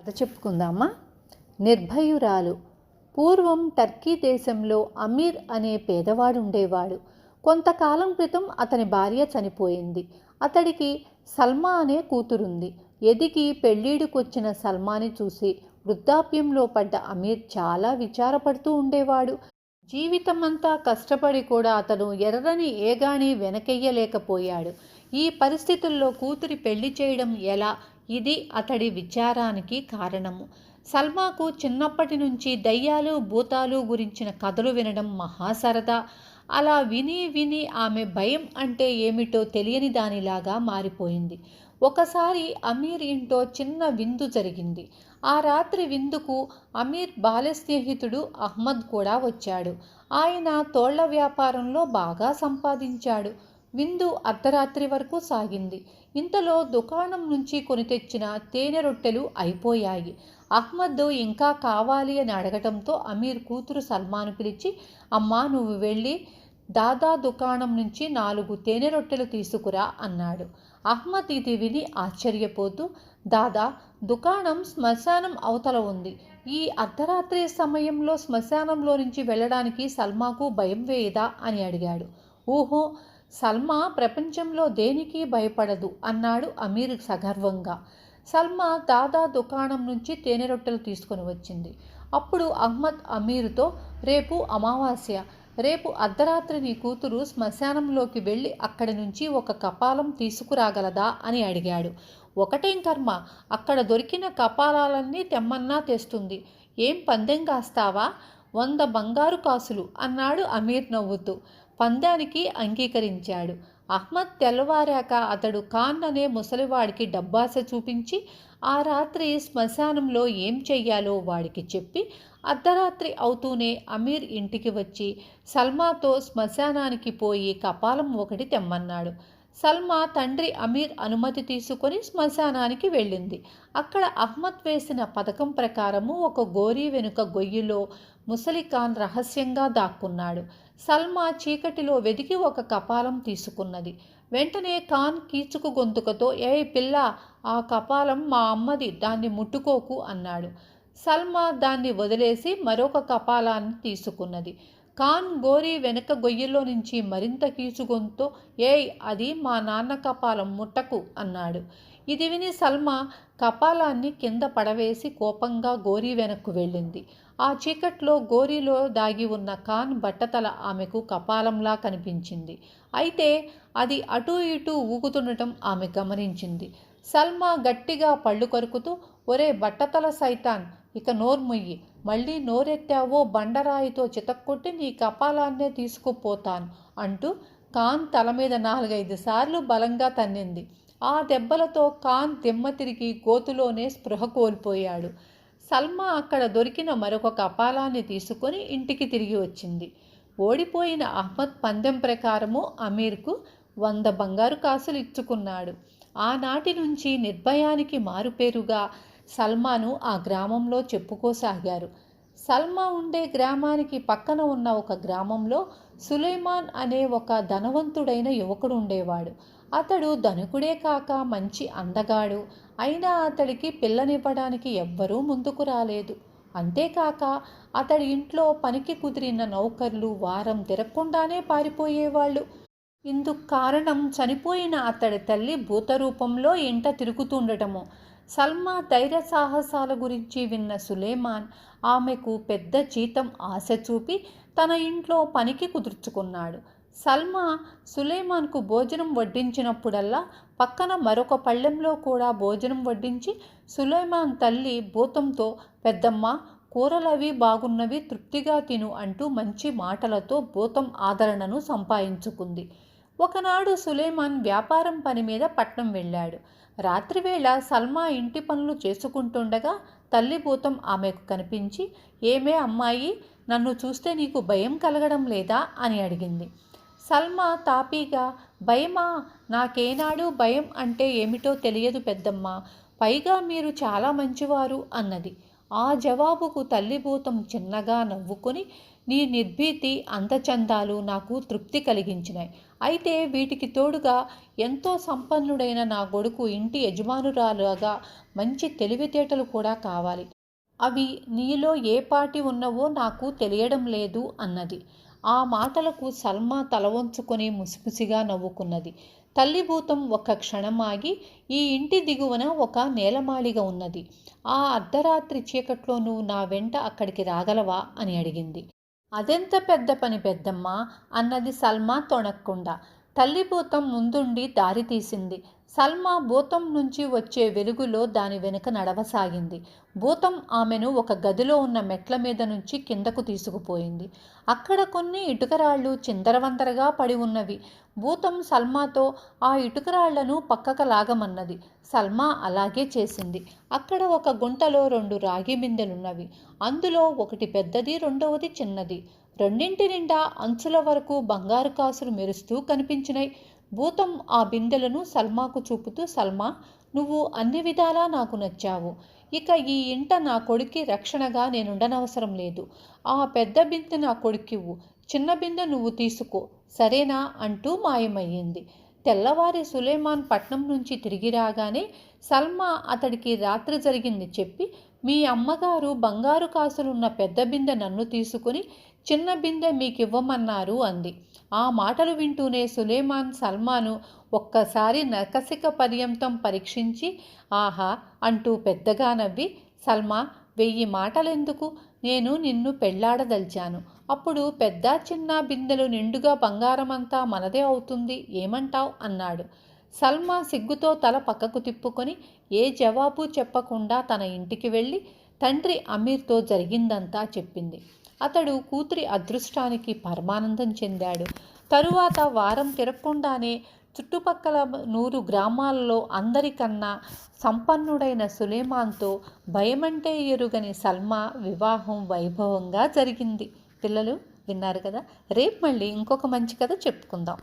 కథ చెప్పుకుందామా. నిర్భయురాలు. పూర్వం టర్కీ దేశంలో అమీర్ అనే పేదవాడు ఉండేవాడు. కొంతకాలం క్రితం అతని భార్య చనిపోయింది. అతడికి సల్మా అనే కూతురుంది. ఎదిగి పెళ్ళీడుకొచ్చిన సల్మాని చూసి వృద్ధాప్యంలో పడ్డ అమీర్ చాలా విచారపడుతూ ఉండేవాడు. జీవితమంతా కష్టపడి కూడా అతను ఎర్రని ఏగాని వెనకెయ్యలేకపోయాడు. ఈ పరిస్థితుల్లో కూతురి పెళ్లి చేయడం ఎలా? ఇది అతడి విచారానికి కారణము. సల్మాకు చిన్నప్పటి నుంచి దయ్యాలు భూతాలు గురించిన కథలు వినడం మహాసరదా. అలా విని విని ఆమె భయం అంటే ఏమిటో తెలియని దానిలాగా మారిపోయింది. ఒకసారి అమీర్ ఇంట్లో చిన్న విందు జరిగింది. ఆ రాత్రి విందుకు అమీర్ బాల్య స్నేహితుడు అహ్మద్ కూడా వచ్చాడు. ఆయన తోళ్ల వ్యాపారంలో బాగా సంపాదించాడు. విందు అర్ధరాత్రి వరకు సాగింది. ఇంతలో దుకాణం నుంచి కొని తెచ్చిన తేనె రొట్టెలు అయిపోయాయి. అహ్మద్ ఇంకా కావాలి అని అడగటంతో అమీర్ కూతురు సల్మాను పిలిచి, అమ్మా, నువ్వు వెళ్ళి దాదా దుకాణం నుంచి 4 తేనె రొట్టెలు తీసుకురా అన్నాడు. అహ్మద్ ఇది విని ఆశ్చర్యపోతూ, దాదా, దుకాణం శ్మశానం అవతల ఉంది. ఈ అర్ధరాత్రి సమయంలో శ్మశానంలో నుంచి వెళ్ళడానికి సల్మాకు భయం వేయదా అని అడిగాడు. ఊహో, సల్మా ప్రపంచంలో దేనికి భయపడదు అన్నాడు అమీర్ సగర్వంగా. సల్మా దాదా దుకాణం నుంచి తేనె రొట్టెలు తీసుకొని వచ్చింది. అప్పుడు అహ్మద్ అమీర్తో, రేపు అమావాస్య, రేపు అర్ధరాత్రి నీ కూతురు శ్మశానంలోకి వెళ్ళి అక్కడి నుంచి ఒక కపాలం తీసుకురాగలదా అని అడిగాడు. ఒకటేం కర్మ, అక్కడ దొరికిన కపాలాలన్నీ తెమ్మన్నా తెస్తుంది. ఏం పందెం కాస్తావా? 100 బంగారు కాసులు అన్నాడు అమీర్ నవ్వుతూ. పందానికి అంగీకరించాడు. అహ్మద్ తెల్లవారాక అతడు ఖాన్ అనే ముసలివాడికి డబ్బాస చూపించి ఆ రాత్రి శ్మశానంలో ఏం చెయ్యాలో వాడికి చెప్పి అర్ధరాత్రి అవుతూనే అమీర్ ఇంటికి వచ్చి సల్మాతో శ్మశానానికి పోయి కపాలం ఒకటి తెమ్మన్నాడు. సల్మా తండ్రి అమీర్ అనుమతి తీసుకొని శ్మశానానికి వెళ్ళింది. అక్కడ అహ్మద్ వేసిన పథకం ప్రకారము ఒక గోరీ వెనుక గొయ్యిలో ముసలి ఖాన్ రహస్యంగా దాక్కున్నాడు. సల్మా చీకటిలో వెదికి ఒక కపాలం తీసుకున్నది. వెంటనే ఖాన్ కీచుకు గొంతుకతో, ఏయ్ పిల్ల, ఆ కపాలం మా అమ్మది, దాన్ని ముట్టుకోకు అన్నాడు. సల్మా దాన్ని వదిలేసి మరొక కపాలాన్ని తీసుకున్నది. ఖాన్ గోరీ వెనక గొయ్యిలో నుంచి మరింత కీచుగొంతో, ఏయ్, అది మా నాన్న కపాలం, ముట్టకు అన్నాడు. ఇది విని సల్మా కపాలాన్ని కింద పడవేసి కోపంగా గోరీ వెనక్కు వెళ్ళింది. ఆ చీకట్లో గోరీలో దాగి ఉన్న ఖాన్ బట్టతల ఆమెకు కపాలంలా కనిపించింది. అయితే అది అటూ ఇటూ ఊగుతుండటం ఆమె గమనించింది. సల్మా గట్టిగా పళ్ళు కరుకుతూ, ఒరే బట్టతల సైతాన్, ఇక నోర్ముయ్యి, మళ్ళీ నోరెత్తావో బండరాయితో చితక్కొట్టి నీ కపాలాన్నే తీసుకుపోతాను అంటూ ఖాన్ తల మీద 4-5 సార్లు బలంగా తన్నింది. ఆ దెబ్బలతో ఖాన్ దిమ్మ తిరిగి గోతులోనే స్పృహ కోల్పోయాడు. సల్మా అక్కడ దొరికిన మరొక కపాలాన్ని తీసుకొని ఇంటికి తిరిగి వచ్చింది. ఓడిపోయిన అహ్మద్ పందెం ప్రకారము అమీర్కు 100 బంగారు కాసులు ఇచ్చుకున్నాడు. ఆనాటి నుంచి నిర్భయానికి మారుపేరుగా సల్మాను ఆ గ్రామంలో చెప్పుకోసాగారు. సల్మా ఉండే గ్రామానికి పక్కన ఉన్న ఒక గ్రామంలో సులైమాన్ అనే ఒక ధనవంతుడైన యువకుడు ఉండేవాడు. అతడు ధనికుడే కాక మంచి అందగాడు. అయినా అతడికి పిల్లనివ్వడానికి ఎవ్వరూ ముందుకు రాలేదు. అంతేకాక అతడి ఇంట్లో పనికి కుదిరిన నౌకర్లు వారం తిరగకుండానే పారిపోయేవాళ్ళు. ఇందుకు కారణం చనిపోయిన అతడి తల్లి భూతరూపంలో ఇంట తిరుగుతుండటము. సల్మా ధైర్య సాహసాల గురించి విన్న సులేమాన్ ఆమెకు పెద్ద జీతం ఆశ చూపి తన ఇంట్లో పనికి కుదుర్చుకున్నాడు. సల్మా సులేమాన్కు భోజనం వడ్డించినప్పుడల్లా పక్కన మరొక పళ్ళెంలో కూడా భోజనం వడ్డించి సులేమాన్ తల్లి భూతంతో, పెద్దమ్మ, కూరలవి బాగున్నవి, తృప్తిగా తిను అంటూ మంచి మాటలతో భూతం ఆదరణను సంపాదించుకుంది. ఒకనాడు సులేమాన్ వ్యాపారం పని మీద పట్నం వెళ్ళాడు. రాత్రివేళ సల్మా ఇంటి పనులు చేసుకుంటుండగా తల్లి భూతం ఆమెకు కనిపించి, ఏమే అమ్మాయి, నన్ను చూస్తే నీకు భయం కలగడం లేదా అని అడిగింది. సల్మా తాపీగా, భయమా? నాకేనాడు భయం అంటే ఏమిటో తెలియదు పెద్దమ్మ, పైగా మీరు చాలా మంచివారు అన్నది. ఆ జవాబుకు తల్లి భూతం చిన్నగా నవ్వుకొని, నీ నిర్భీతి అందచందాలు నాకు తృప్తి కలిగించినాయి. అయితే వీటికి తోడుగా ఎంతో సంపన్నుడైన నా కొడుకు ఇంటి యజమానురాలుగా మంచి తెలివితేటలు కూడా కావాలి. అవి నీలో ఏ పాటి ఉన్నవో నాకు తెలియడం లేదు అన్నది. ఆ మాటలకు సల్మా తల వంచుకొని ముసిముసిగా నవ్వుకున్నది. తల్లిభూతం ఒక్క క్షణం ఆగి, ఈ ఇంటి దిగువన ఒక నేలమాళిగ ఉన్నది. ఆ అర్ధరాత్రి చీకట్లో నువ్వు నా వెంట అక్కడికి రాగలవా అని అడిగింది. అదెంత పెద్ద పని పెద్దమ్మా అన్నది సల్మా తొణక్కుండా. తల్లిభూతం ముందుండి దారి తీసింది. సల్మా భూతం నుంచి వచ్చే వెలుగులో దాని వెనుక నడవసాగింది. భూతం ఆమెను ఒక గదిలో ఉన్న మెట్ల మీద నుంచి కిందకు తీసుకుపోయింది. అక్కడ కొన్ని ఇటుకరాళ్ళు చిందరవందరగా పడి ఉన్నవి. భూతం సల్మాతో ఆ ఇటుకరాళ్లను పక్కకు లాగమన్నది. సల్మా అలాగే చేసింది. అక్కడ ఒక గుంటలో 2 రాగి బిందెలున్నవి. అందులో ఒకటి పెద్దది, రెండవది చిన్నది. రెండింటి నిండా అంచుల వరకు బంగారు కాసులు మెరుస్తూ కనిపించినాయి. భూతం ఆ బిందెలను సల్మాకు చూపుతూ, సల్మా, నువ్వు అన్ని విధాలా నాకు నచ్చావు. ఇక ఈ ఇంట నా కొడుక్కి రక్షణగా నేనుండనవసరం లేదు. ఆ పెద్ద బిందె నా కొడుక్కివ్వు, చిన్న బిందె నువ్వు తీసుకో, సరేనా అంటూ మాయమయ్యింది. తెల్లవారి సులేమాన్ పట్నం నుంచి తిరిగి రాగానే సల్మా అతడికి రాత్రి జరిగింది చెప్పి, మీ అమ్మగారు బంగారు కాసులున్న పెద్ద బిందె నన్ను తీసుకుని చిన్న బిందె మీకివ్వమన్నారు అంది. ఆ మాటలు వింటూనే సులేమాన్ సల్మాను ఒక్కసారి నకసిక పర్యంతం పరీక్షించి, ఆహా అంటూ పెద్దగా నవ్వి, సల్మా, 1000 మాటలెందుకు, నేను నిన్ను పెళ్లాడదలిచాను. అప్పుడు పెద్ద చిన్న బిందెలు నిండుగా బంగారమంతా మనదే అవుతుంది, ఏమంటావ్ అన్నాడు. సల్మా సిగ్గుతో తల పక్కకు తిప్పుకొని ఏ జవాబు చెప్పకుండా తన ఇంటికి వెళ్ళి తండ్రి అమీర్తో జరిగిందంతా చెప్పింది. అతడు కూతురి అదృష్టానికి పరమానందం చెందాడు. తరువాత వారం తిరగకుండానే చుట్టుపక్కల 100 గ్రామాలలో అందరికన్నా సంపన్నుడైన సులేమాన్తో భయమంటే ఎరుగని సల్మా వివాహం వైభవంగా జరిగింది. పిల్లలు విన్నారు కదా. రేపు మళ్ళీ ఇంకొక మంచి కథ చెప్పుకుందాం.